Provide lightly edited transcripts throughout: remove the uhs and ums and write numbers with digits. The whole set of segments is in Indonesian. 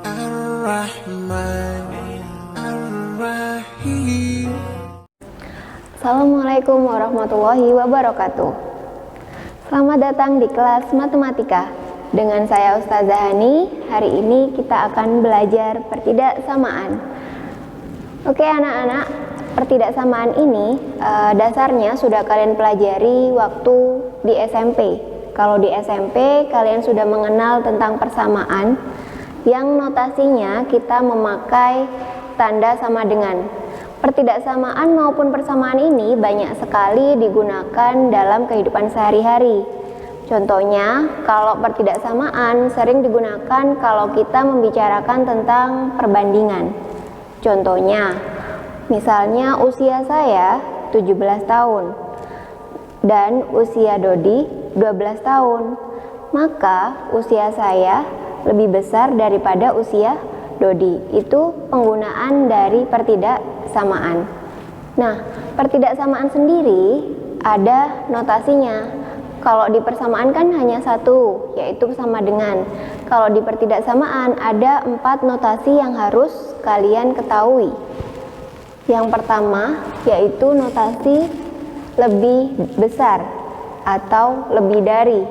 Ar-Rahman Ar-Rahim. Assalamualaikum warahmatullahi wabarakatuh. Selamat datang di kelas matematika. Dengan saya Ustazah Hani. Hari ini kita akan belajar pertidaksamaan. Oke anak-anak, pertidaksamaan ini dasarnya sudah kalian pelajari waktu di SMP. Kalau di SMP kalian sudah mengenal tentang persamaan yang notasinya kita memakai tanda sama dengan. Pertidaksamaan maupun persamaan ini banyak sekali digunakan dalam kehidupan sehari-hari. Contohnya, kalau pertidaksamaan sering digunakan kalau kita membicarakan tentang perbandingan. Contohnya, misalnya usia saya 17 tahun dan usia Dodi 12 tahun. Maka usia saya lebih besar daripada usia Dodi. Itu penggunaan dari pertidaksamaan. Nah, pertidaksamaan sendiri ada notasinya. Kalau di persamaan kan hanya satu, yaitu sama dengan. Kalau di pertidaksamaan ada 4 notasi yang harus kalian ketahui. Yang pertama yaitu notasi lebih besar atau lebih dari.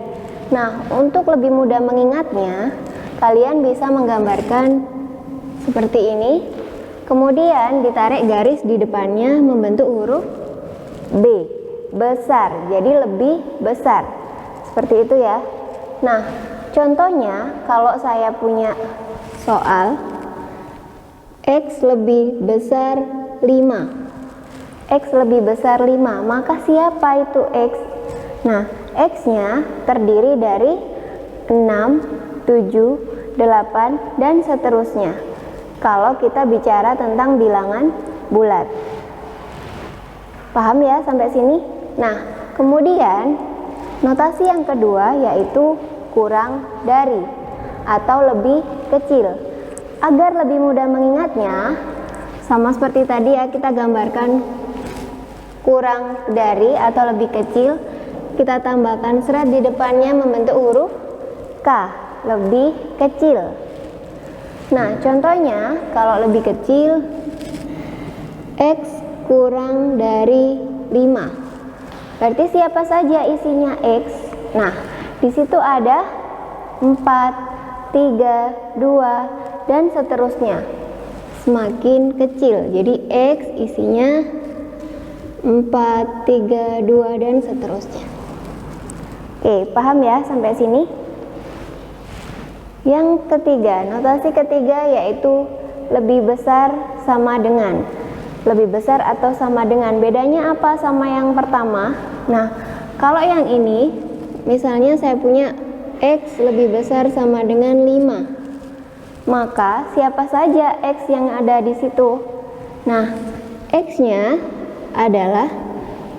Nah, untuk lebih mudah mengingatnya, kalian bisa menggambarkan seperti ini. Kemudian ditarik garis di depannya membentuk huruf B. Besar, jadi lebih besar. Seperti itu ya. Nah, contohnya kalau saya punya soal X lebih besar 5. X lebih besar 5, maka siapa itu X? Nah, X-nya terdiri dari 6, 7, 8, dan seterusnya. Kalau kita bicara tentang bilangan bulat. Paham ya sampai sini? Nah, kemudian notasi yang kedua yaitu kurang dari atau lebih kecil. Agar lebih mudah mengingatnya, sama seperti tadi ya, kita gambarkan kurang dari atau lebih kecil, kita tambahkan serat di depannya membentuk huruf K, lebih kecil. Nah, contohnya kalau lebih kecil, X kurang dari 5. Berarti siapa saja isinya X? Nah, di situ ada 4, 3, 2, dan seterusnya. Semakin kecil. Jadi X isinya 4, 3, 2, dan seterusnya. Oke, paham ya sampai sini? Yang ketiga, notasi ketiga yaitu lebih besar sama dengan. Lebih besar atau sama dengan. Bedanya apa sama yang pertama? Nah, kalau yang ini, misalnya saya punya X lebih besar sama dengan 5. Maka siapa saja X yang ada di situ? Nah, X-nya adalah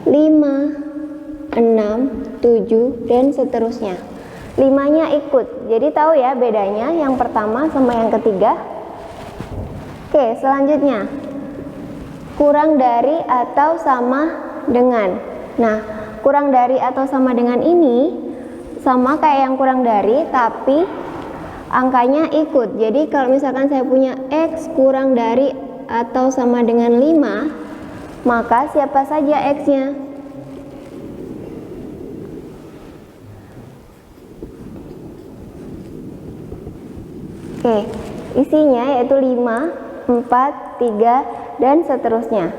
5, 6, 7, dan seterusnya. 5-nya ikut. Jadi tahu ya bedanya yang pertama sama yang ketiga. Oke, selanjutnya. Kurang dari atau sama dengan. Nah, kurang dari atau sama dengan ini sama kayak yang kurang dari, tapi angkanya ikut. Jadi kalau misalkan saya punya X kurang dari atau sama dengan 5, maka siapa saja X-nya? Oke, isinya yaitu 5, 4, 3, dan seterusnya.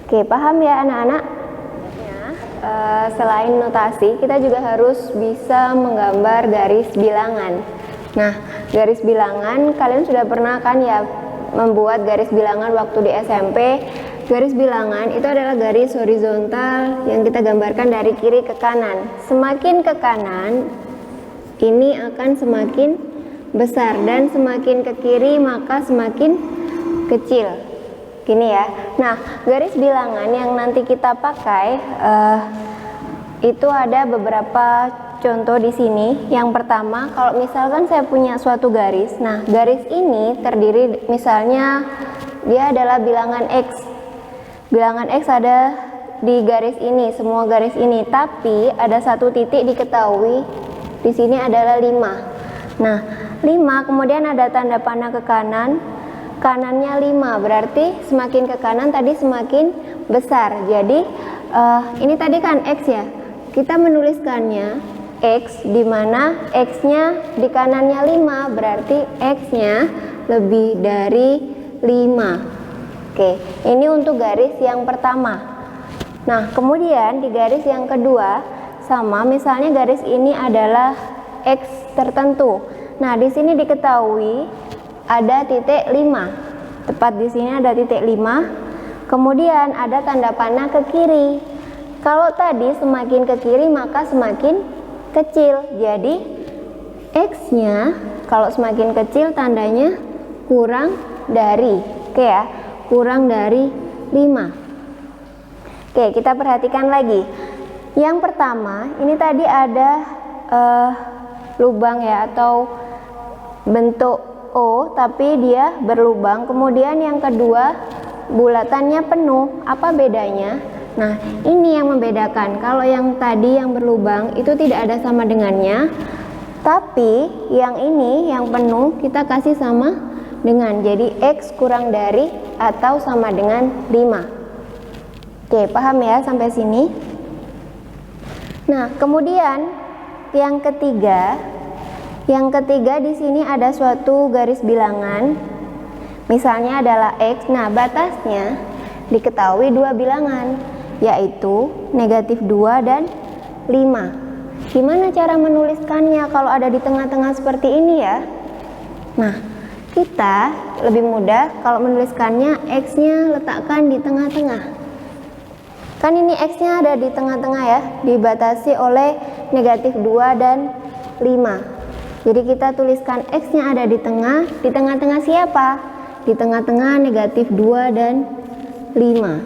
Oke, paham ya anak-anak? Selain notasi, kita juga harus bisa menggambar garis bilangan. Nah, garis bilangan, kalian sudah pernah kan ya membuat garis bilangan waktu di SMP. Garis bilangan itu adalah garis horizontal yang kita gambarkan dari kiri ke kanan. Semakin ke kanan, ini akan semakin besar, dan semakin ke kiri maka semakin kecil. Gini ya. Nah, garis bilangan yang nanti kita pakai itu ada beberapa contoh di sini. Yang pertama, kalau misalkan saya punya suatu garis. Nah, garis ini terdiri misalnya dia adalah bilangan X. Bilangan X ada di garis ini, semua garis ini, tapi ada satu titik diketahui di sini adalah 5. Nah, 5, kemudian ada tanda panah ke kanan, kanannya 5, berarti semakin ke kanan tadi semakin besar. Jadi ini tadi kan X ya, kita menuliskannya X, dimana X-nya di kanannya 5, berarti X-nya lebih dari 5. Oke, ini untuk garis yang pertama. Nah, kemudian di garis yang kedua, sama misalnya garis ini adalah X tertentu. Nah, di sini diketahui ada titik 5. Tepat di sini ada titik 5. Kemudian ada tanda panah ke kiri. Kalau tadi semakin ke kiri maka semakin kecil. Jadi X-nya kalau semakin kecil tandanya kurang dari. Oke ya, kurang dari 5. Oke, kita perhatikan lagi. Yang pertama, ini tadi ada lubang ya, atau bentuk O tapi dia berlubang. Kemudian yang kedua, bulatannya penuh. Apa bedanya? Nah, ini yang membedakan. Kalau yang tadi yang berlubang itu tidak ada sama dengannya, tapi yang ini yang penuh kita kasih sama dengan. Jadi X kurang dari atau sama dengan 5. Oke, paham ya sampai sini? Nah, kemudian yang ketiga di sini ada suatu garis bilangan. Misalnya adalah X. Nah, batasnya diketahui 2 bilangan, yaitu -2 dan 5. Gimana cara menuliskannya kalau ada di tengah-tengah seperti ini ya? Nah, kita lebih mudah kalau menuliskannya X-nya letakkan di tengah-tengah. Kan ini X-nya ada di tengah-tengah ya, dibatasi oleh -2 dan 5. Jadi kita tuliskan X-nya ada di tengah. Di tengah-tengah siapa? Di tengah-tengah -2 dan 5.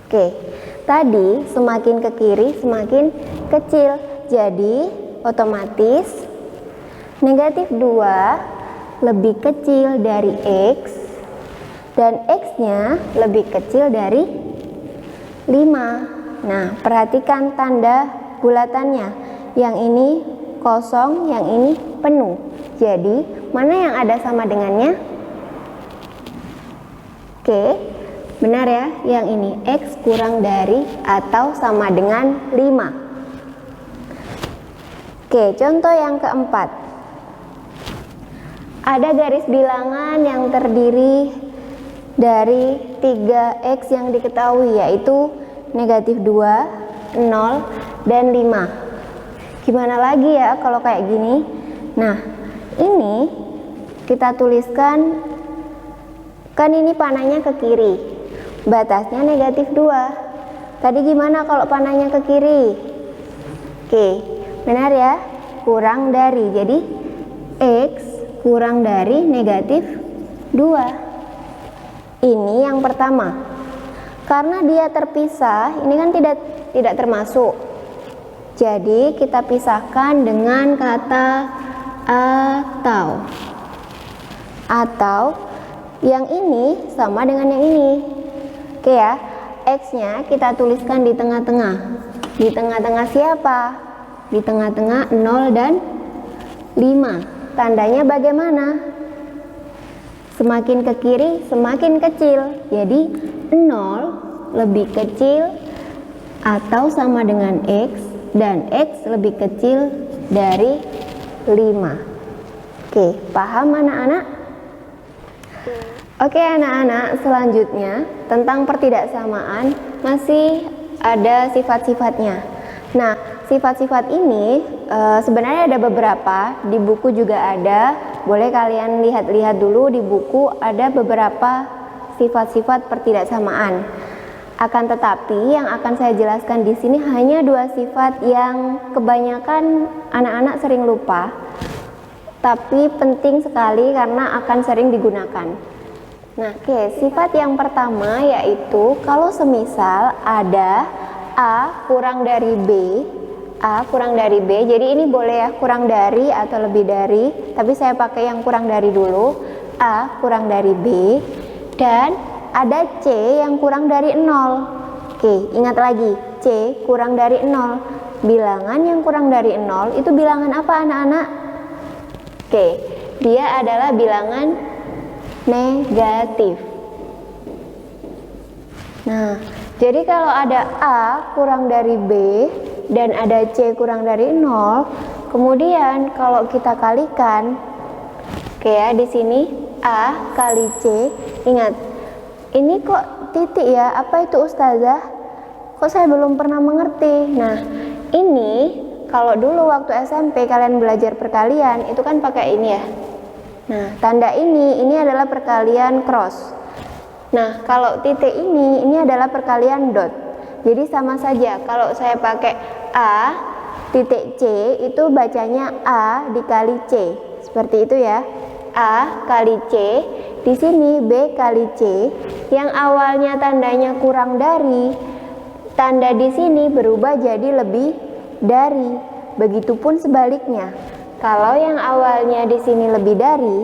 Oke, tadi semakin ke kiri semakin kecil. Jadi otomatis -2 lebih kecil dari X dan X-nya lebih kecil dari 5. Nah, perhatikan tanda bulatannya. Yang ini kosong, yang ini penuh. Jadi, mana yang ada sama dengannya? Oke, benar ya. Yang ini X kurang dari atau sama dengan 5. Oke, contoh yang keempat. Ada garis bilangan yang terdiri dari 3X yang diketahui, yaitu -2, 0, dan 5. Gimana lagi ya kalau kayak gini? Nah, ini kita tuliskan, kan ini panahnya ke kiri, batasnya -2. Tadi gimana kalau panahnya ke kiri? Oke, benar ya, kurang dari. Jadi X kurang dari -2. Ini yang pertama. Karena dia terpisah, ini kan tidak termasuk. Jadi kita pisahkan dengan kata atau. Atau yang ini sama dengan yang ini. Oke ya, X-nya kita tuliskan di tengah-tengah. Di tengah-tengah siapa? Di tengah-tengah 0 dan 5. Tandanya bagaimana? Semakin ke kiri semakin kecil. Jadi 0 lebih kecil atau sama dengan X dan X lebih kecil dari 5. Oke, paham anak-anak? Oke anak-anak, selanjutnya tentang pertidaksamaan masih ada sifat-sifatnya. Nah, sifat-sifat ini sebenarnya ada beberapa, di buku juga ada. Boleh kalian lihat-lihat dulu di buku, ada beberapa sifat-sifat pertidaksamaan. Akan tetapi yang akan saya jelaskan di sini hanya 2 sifat yang kebanyakan anak-anak sering lupa, tapi penting sekali karena akan sering digunakan. Nah, sifat yang pertama yaitu kalau semisal ada A kurang dari B, A kurang dari B, jadi ini boleh ya kurang dari atau lebih dari, tapi saya pakai yang kurang dari dulu. A kurang dari B, dan ada C yang kurang dari 0. Oke, ingat lagi, C kurang dari 0. Bilangan yang kurang dari 0 itu bilangan apa anak-anak? Oke, dia adalah bilangan negatif. Nah, jadi kalau ada A kurang dari B dan ada C kurang dari 0, kemudian kalau kita kalikan, oke ya, di sini A kali C, ingat, ini kok titik ya, apa itu Ustazah? Kok saya belum pernah mengerti? Nah, ini kalau dulu waktu SMP kalian belajar perkalian, itu kan pakai ini ya. Nah, tanda ini adalah perkalian cross. Nah, kalau titik ini adalah perkalian dot. Jadi sama saja, kalau saya pakai A titik C, itu bacanya A dikali C. Seperti itu ya. A kali C, di sini B kali C, yang awalnya tandanya kurang dari, tanda di sini berubah jadi lebih dari. Begitupun sebaliknya. Kalau yang awalnya di sini lebih dari,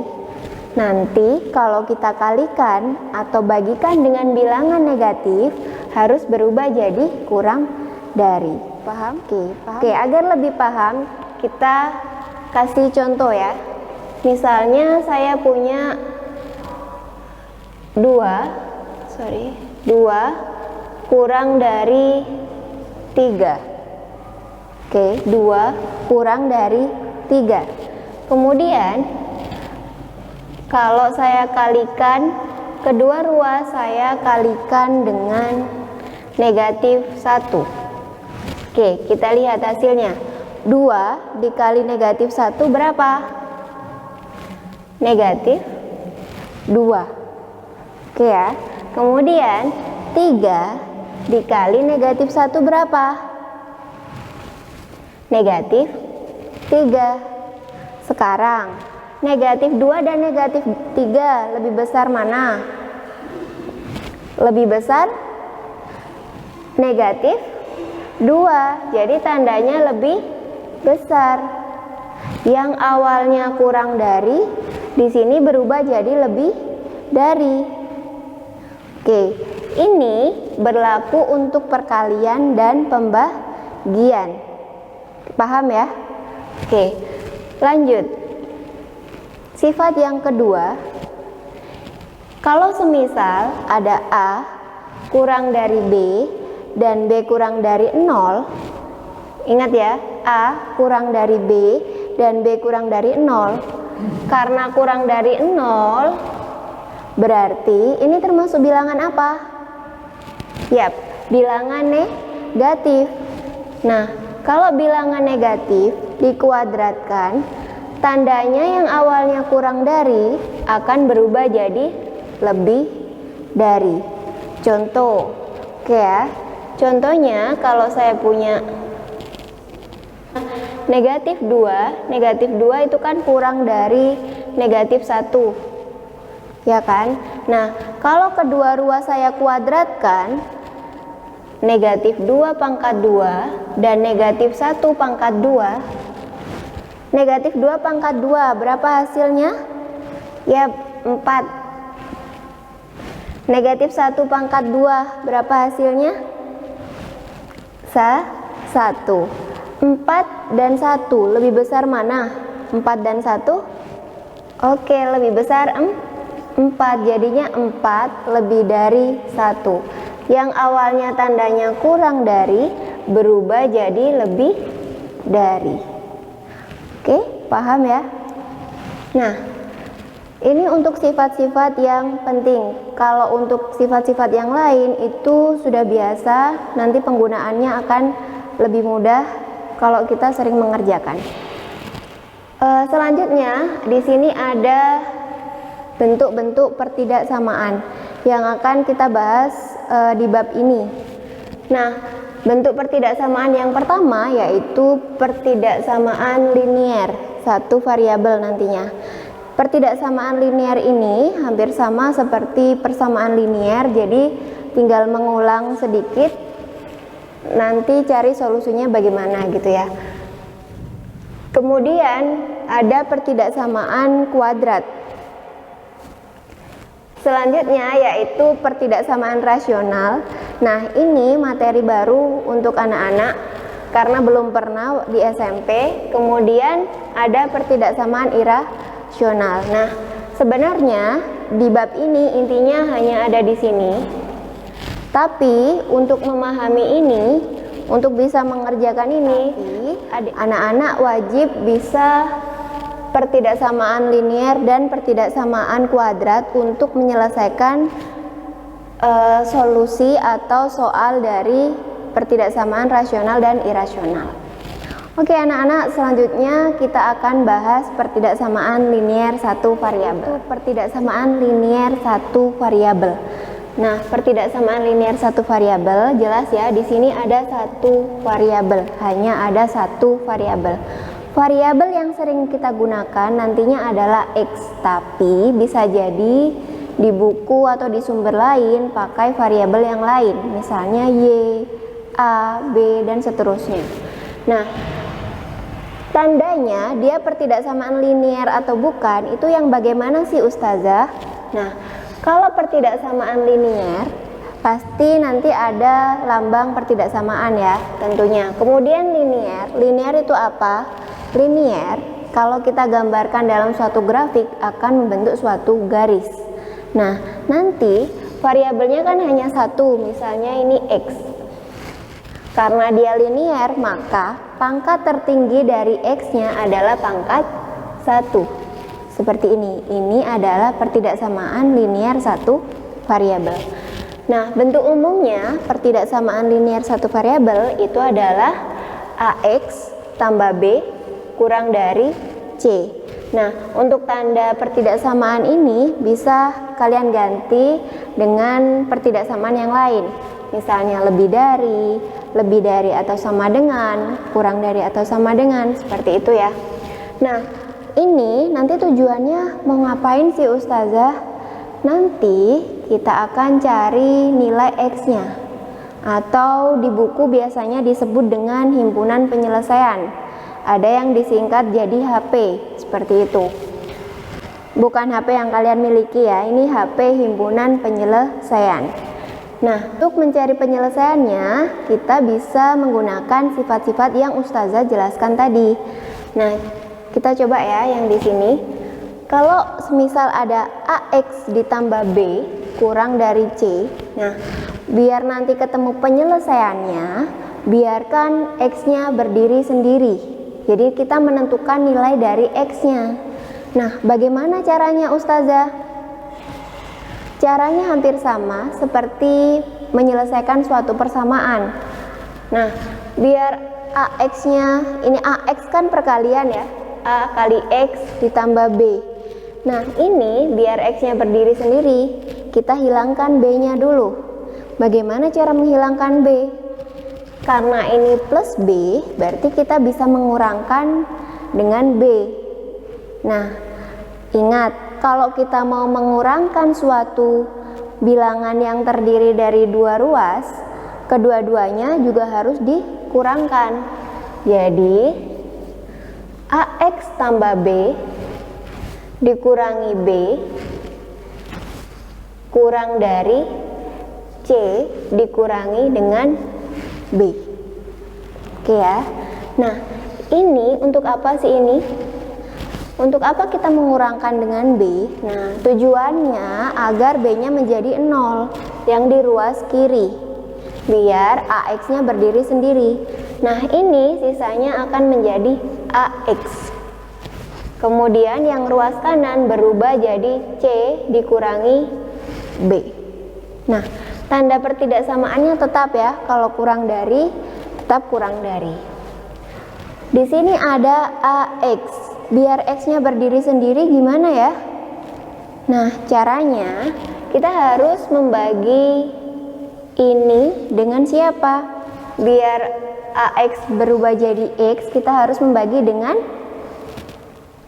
nanti kalau kita kalikan atau bagikan dengan bilangan negatif harus berubah jadi kurang dari. Paham? Oke, agar lebih paham kita kasih contoh ya. Misalnya saya punya 2 kurang dari 3. Oke, 2 kurang dari 3. Kemudian kalau saya kalikan, kedua ruas saya kalikan dengan negatif 1. Oke, kita lihat hasilnya. 2 dikali negatif 1 berapa? Negatif 2. Oke ya. Kemudian 3 dikali negatif 1 berapa? Negatif 3. Sekarang negatif 2 dan negatif 3 lebih besar mana? Lebih besar negatif 2. Jadi tandanya lebih besar. Yang awalnya kurang dari, di sini berubah jadi lebih dari. Oke, ini berlaku untuk perkalian dan pembagian. Paham ya? Oke, lanjut. Sifat yang kedua, kalau semisal ada A kurang dari B dan B kurang dari 0, ingat ya, A kurang dari B dan B kurang dari 0. Karena kurang dari 0, berarti ini termasuk bilangan apa? Yap, bilangan negatif. Nah, kalau bilangan negatif dikuadratkan, tandanya yang awalnya kurang dari akan berubah jadi lebih dari. Contoh, oke ya. Contohnya kalau saya punya negatif 2 itu kan kurang dari negatif 1. Ya kan? Nah, kalau kedua ruas saya kuadratkan, negatif 2 pangkat 2 dan negatif 1 pangkat 2. Negatif 2 pangkat 2 berapa hasilnya? Ya, 4. Negatif 1 pangkat 2 berapa hasilnya? 1. 4 dan 1 lebih besar mana? 4 dan 1? Oke, lebih besar 4. Jadinya 4 lebih dari 1. Yang awalnya tandanya kurang dari berubah jadi lebih dari. Oke, paham ya? Nah, ini untuk sifat-sifat yang penting. Kalau untuk sifat-sifat yang lain itu sudah biasa, nanti penggunaannya akan lebih mudah kalau kita sering mengerjakan. Selanjutnya di sini ada bentuk-bentuk pertidaksamaan yang akan kita bahas di bab ini. Nah, bentuk pertidaksamaan yang pertama yaitu pertidaksamaan linier, satu variabel nantinya. Pertidaksamaan linier ini hampir sama seperti persamaan linier, jadi tinggal mengulang sedikit, nanti cari solusinya bagaimana gitu ya. Kemudian ada pertidaksamaan kuadrat. Selanjutnya yaitu pertidaksamaan rasional. Nah, ini materi baru untuk anak-anak karena belum pernah di SMP. Kemudian ada pertidaksamaan irasional. Nah, sebenarnya di bab ini intinya hanya ada di sini. Tapi untuk memahami ini, untuk bisa mengerjakan ini, anak-anak wajib bisa pertidaksamaan linier dan pertidaksamaan kuadrat untuk menyelesaikan solusi atau soal dari pertidaksamaan rasional dan irasional. Oke anak-anak, selanjutnya kita akan bahas pertidaksamaan linier satu variabel. Pertidaksamaan linier satu variabel. Nah, pertidaksamaan linier satu variabel jelas ya, di sini ada satu variabel, hanya ada satu variabel. Variabel yang sering kita gunakan nantinya adalah X, tapi bisa jadi di buku atau di sumber lain pakai variabel yang lain, misalnya Y, A, B, dan seterusnya. Nah, tandanya dia pertidaksamaan linier atau bukan, itu yang bagaimana sih Ustazah? Nah, kalau pertidaksamaan linier, pasti nanti ada lambang pertidaksamaan ya, tentunya. Kemudian linier itu apa? Linier, kalau kita gambarkan dalam suatu grafik, akan membentuk suatu garis. Nah, nanti variabelnya kan hanya satu, misalnya ini X. Karena dia linier, maka pangkat tertinggi dari X-nya adalah pangkat 1. Seperti ini. Ini adalah pertidaksamaan linier satu variabel. Nah, bentuk umumnya pertidaksamaan linier satu variabel itu adalah AX tambah B kurang dari C. Nah, untuk tanda pertidaksamaan ini bisa kalian ganti dengan pertidaksamaan yang lain. Misalnya lebih dari atau sama dengan, kurang dari atau sama dengan, seperti itu ya. Nah, ini nanti tujuannya mau ngapain sih Ustazah? Nanti kita akan cari nilai X-nya, atau di buku biasanya disebut dengan himpunan penyelesaian. Ada yang disingkat jadi HP, seperti itu. Bukan HP yang kalian miliki ya, ini HP himpunan penyelesaian. Nah, untuk mencari penyelesaiannya, kita bisa menggunakan sifat-sifat yang Ustazah jelaskan tadi. Nah, kita coba ya yang di sini. Kalau semisal ada AX ditambah B kurang dari C, nah, biar nanti ketemu penyelesaiannya, biarkan X-nya berdiri sendiri. Jadi kita menentukan nilai dari X-nya. Nah, bagaimana caranya Ustazah? Caranya hampir sama seperti menyelesaikan suatu persamaan. Nah, biar AX-nya, ini AX kan perkalian ya, A kali X ditambah B. Nah, ini biar X-nya berdiri sendiri, kita hilangkan B-nya dulu. Bagaimana cara menghilangkan B? Karena ini plus B, berarti kita bisa mengurangkan dengan B. Nah, ingat, kalau kita mau mengurangkan suatu bilangan yang terdiri dari dua ruas, kedua-duanya juga harus dikurangkan. Jadi, AX tambah B dikurangi B kurang dari C dikurangi dengan B. Oke ya. Nah, ini untuk apa sih ini? Untuk apa kita mengurangkan dengan B? Nah, tujuannya agar B-nya menjadi 0 yang di ruas kiri, biar AX-nya berdiri sendiri. Nah, ini sisanya akan menjadi AX. Kemudian yang ruas kanan berubah jadi C dikurangi B. Nah, tanda pertidaksamaannya tetap ya, kalau kurang dari, tetap kurang dari. Di sini ada AX, biar X-nya berdiri sendiri gimana ya? Nah, caranya kita harus membagi ini dengan siapa? Biar AX berubah jadi X, kita harus membagi dengan,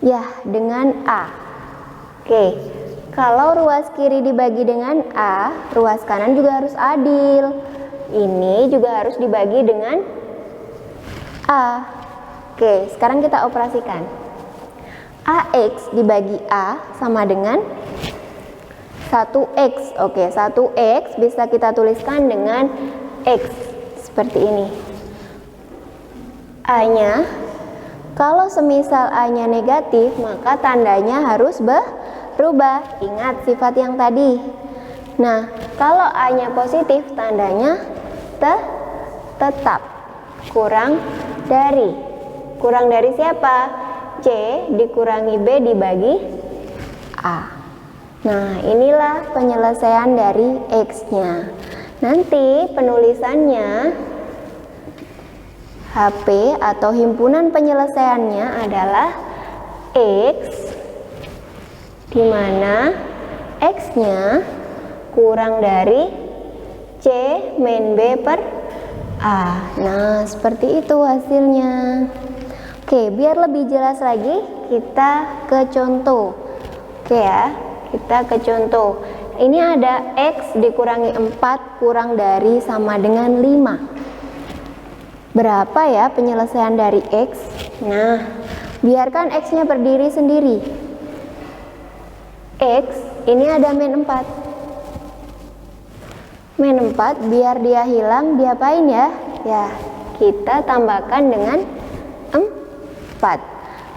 ya, dengan A. Oke. Kalau ruas kiri dibagi dengan A, ruas kanan juga harus adil. Ini juga harus dibagi dengan A. Oke, sekarang kita operasikan. AX dibagi A sama dengan 1X. Oke, 1X bisa kita tuliskan dengan X. Seperti ini. A-nya Kalau semisal A-nya negatif, maka tandanya harus berubah. Ingat sifat yang tadi. Nah, kalau A-nya positif, tandanya tetap. Kurang dari. Kurang dari siapa? C dikurangi B dibagi A. Nah, inilah penyelesaian dari X-nya. Nanti penulisannya HP atau himpunan penyelesaiannya adalah X, di mana X-nya kurang dari C min B per A. Nah, seperti itu hasilnya. Oke, biar lebih jelas lagi, kita ke contoh. Oke ya, kita ke contoh. Ini ada X dikurangi 4 kurang dari sama dengan 5. Berapa ya penyelesaian dari X? Nah, biarkan X-nya berdiri sendiri. X, ini ada min 4. Min 4, biar dia hilang, diapain ya? Ya, kita tambahkan dengan 4.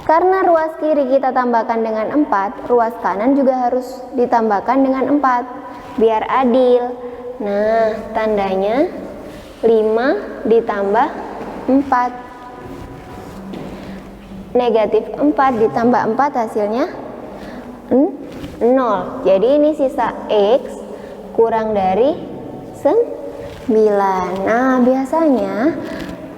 Karena ruas kiri kita tambahkan dengan 4, ruas kanan juga harus ditambahkan dengan 4. Biar adil. Nah, tandanya 5 ditambah 4. Negatif 4 ditambah 4 hasilnya 0. Jadi ini sisa X kurang dari 9. Nah, biasanya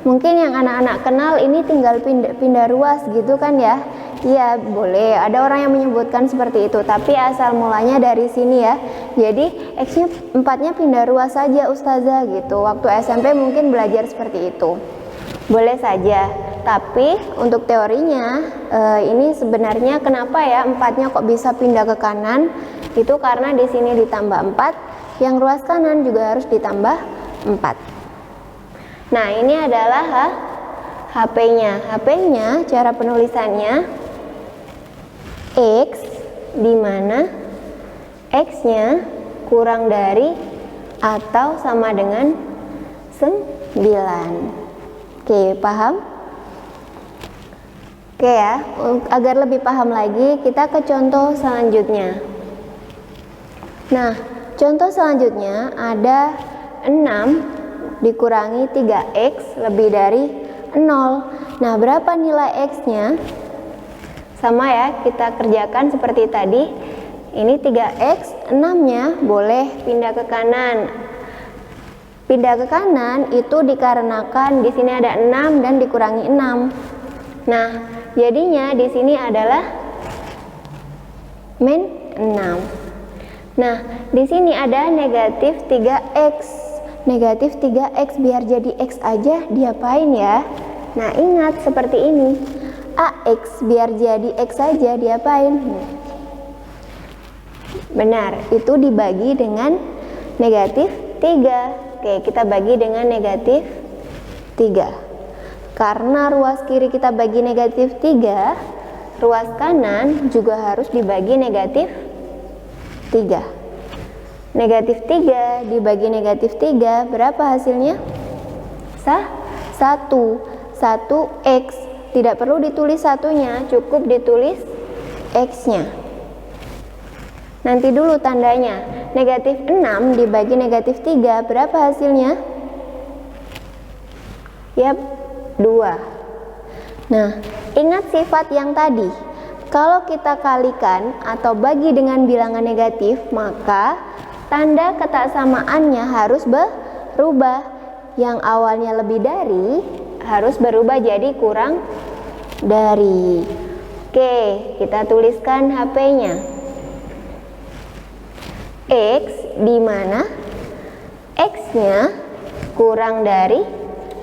mungkin yang anak-anak kenal ini tinggal pindah ruas gitu kan ya. Iya, boleh. Ada orang yang menyebutkan seperti itu, tapi asal mulanya dari sini ya. Jadi X-nya 4-nya pindah ruas saja Ustazah gitu. Waktu SMP mungkin belajar seperti itu. Boleh saja. Tapi untuk teorinya ini sebenarnya kenapa ya 4-nya kok bisa pindah ke kanan? Itu karena di sini ditambah 4, yang ruas kanan juga harus ditambah 4. Nah, ini adalah HP-nya. HP-nya cara penulisannya X, di mana X-nya kurang dari atau sama dengan 9. Oke, paham? Oke ya, agar lebih paham lagi, kita ke contoh selanjutnya. Nah, contoh selanjutnya ada 6 dikurangi 3X lebih dari 0. Nah, berapa nilai X-nya? Sama ya, kita kerjakan seperti tadi. Ini 3X, 6-nya boleh pindah ke kanan. Pindah ke kanan itu dikarenakan di sini ada 6 dan dikurangi 6. Nah, jadinya di sini adalah min 6. Nah, di sini ada negatif 3X. Negatif 3X, biar jadi X aja diapain ya? Nah, ingat seperti ini. AX biar jadi X saja diapain? Benar, itu dibagi dengan negatif 3. Oke, kita bagi dengan negatif 3. Karena ruas kiri kita bagi negatif 3, ruas kanan juga harus dibagi negatif 3. Negatif 3 dibagi negatif 3, berapa hasilnya? 1X. Tidak perlu ditulis satunya, cukup ditulis X-nya. Nanti dulu tandanya. Negatif 6 dibagi negatif 3, berapa hasilnya? Yap, 2. Nah, ingat sifat yang tadi. Kalau kita kalikan atau bagi dengan bilangan negatif, maka tanda ketaksamaannya harus berubah. Yang awalnya lebih dari harus berubah jadi kurang dari. Oke, kita tuliskan HP-nya. X, di mana X-nya kurang dari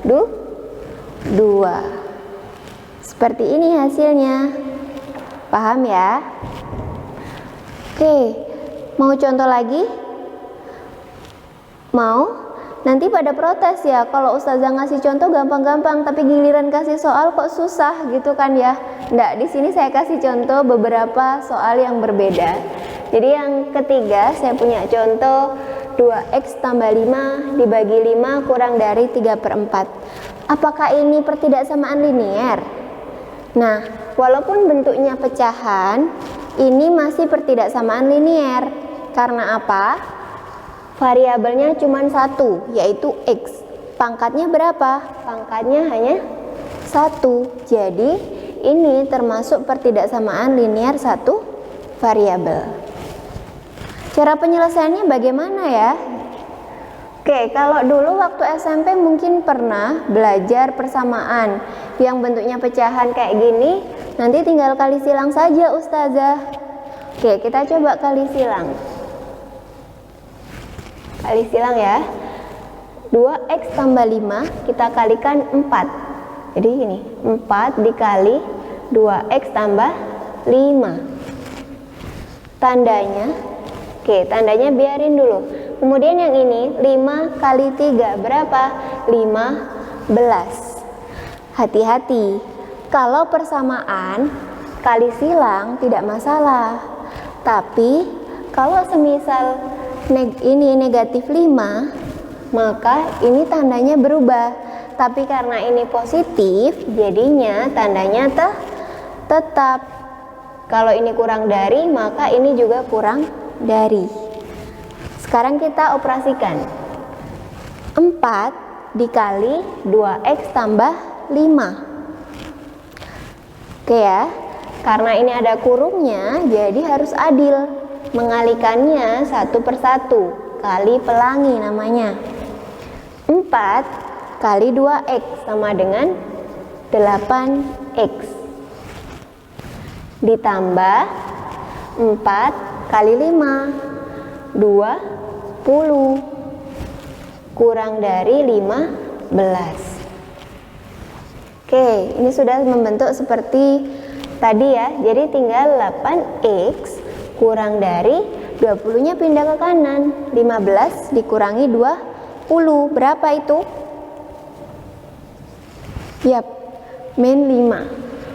2. Seperti ini hasilnya. Paham ya? Oke, mau contoh lagi? Mau? Nanti pada protes ya, kalau Ustazah ngasih contoh gampang-gampang, tapi giliran kasih soal kok susah gitu kan ya. Nggak, di sini saya kasih contoh beberapa soal yang berbeda. Jadi yang ketiga saya punya contoh 2X tambah 5 dibagi 5 kurang dari 3/4. Apakah ini pertidaksamaan linier? Nah, walaupun bentuknya pecahan, ini masih pertidaksamaan linier. Karena apa? Variabelnya cuma satu, yaitu X. Pangkatnya berapa? Pangkatnya hanya 1. Jadi, ini termasuk pertidaksamaan linier satu variabel. Cara penyelesaiannya bagaimana ya? Oke, kalau dulu waktu SMP mungkin pernah belajar persamaan yang bentuknya pecahan kayak gini, nanti tinggal kali silang saja Ustazah. Oke, kita coba kali silang. Kali silang ya. 2x tambah 5 kita kalikan 4. Jadi ini 4 dikali 2x tambah 5. Tandanya, oke, tandanya biarin dulu. Kemudian yang ini 5 kali 3 berapa? 15. Hati-hati, kalau persamaan kali silang tidak masalah. Tapi kalau semisal ini negatif 5, maka ini tandanya berubah. Tapi karena ini positif, jadinya tandanya tetap. Kalau ini kurang dari, maka ini juga kurang dari. Sekarang kita operasikan. 4 dikali 2x tambah 5. Oke ya, karena ini ada kurungnya, jadi harus adil. Mengalikannya satu per satu, kali pelangi namanya. 4 kali 2x sama dengan 8x. Ditambah 4 kali 5, 20. Kurang dari 15. Oke, ini sudah membentuk seperti tadi ya. Jadi tinggal 8x kurang dari 20-nya pindah ke kanan. 15 dikurangi 20. Berapa itu? Yap, min 5.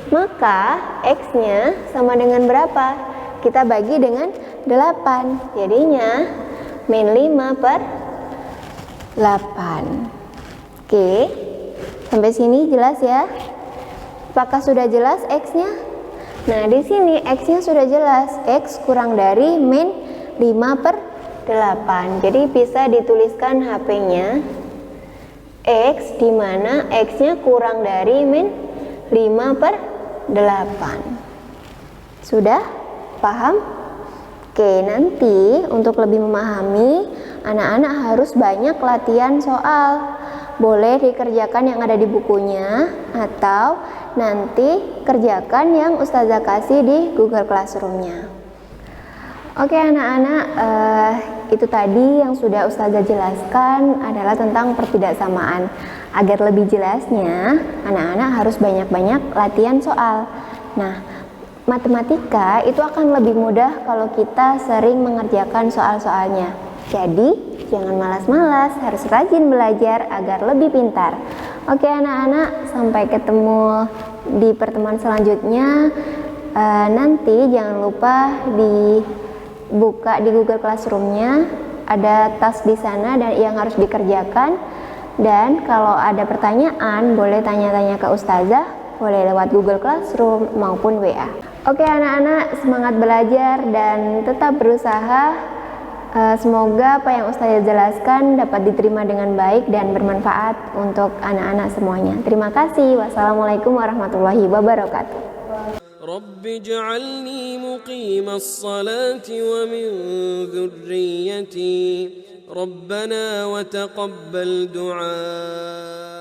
Maka x-nya sama dengan berapa? Kita bagi dengan 8. Jadinya min 5 per 8. Oke, sampai sini jelas ya? Apakah sudah jelas x-nya? Nah, di sini x-nya sudah jelas. X kurang dari min 5 per 8. Jadi bisa dituliskan HP-nya x, di mana x-nya kurang dari min 5 per 8. Sudah paham? Oke, nanti untuk lebih memahami, anak-anak harus banyak latihan soal. Boleh dikerjakan yang ada di bukunya, atau nanti kerjakan yang Ustazah kasih di Google Classroom-nya. Oke anak-anak, itu tadi yang sudah Ustazah jelaskan adalah tentang pertidaksamaan. Agar lebih jelasnya, anak-anak harus banyak-banyak latihan soal. Nah, matematika itu akan lebih mudah kalau kita sering mengerjakan soal-soalnya. Jadi, jangan malas-malas, harus rajin belajar agar lebih pintar. Oke anak-anak, sampai ketemu di pertemuan selanjutnya. Nanti jangan lupa dibuka di Google Classroom-nya, ada tas di sana dan yang harus dikerjakan. Dan kalau ada pertanyaan, boleh tanya-tanya ke Ustazah, boleh lewat Google Classroom maupun WA. Oke anak-anak, semangat belajar dan tetap berusaha. Semoga apa yang Ustazah jelaskan dapat diterima dengan baik dan bermanfaat untuk anak-anak semuanya. Terima kasih. Wassalamualaikum warahmatullahi wabarakatuh. رب اجعلني مقيم الصلاة ومن ذريتي ربنا وتقبل دعاء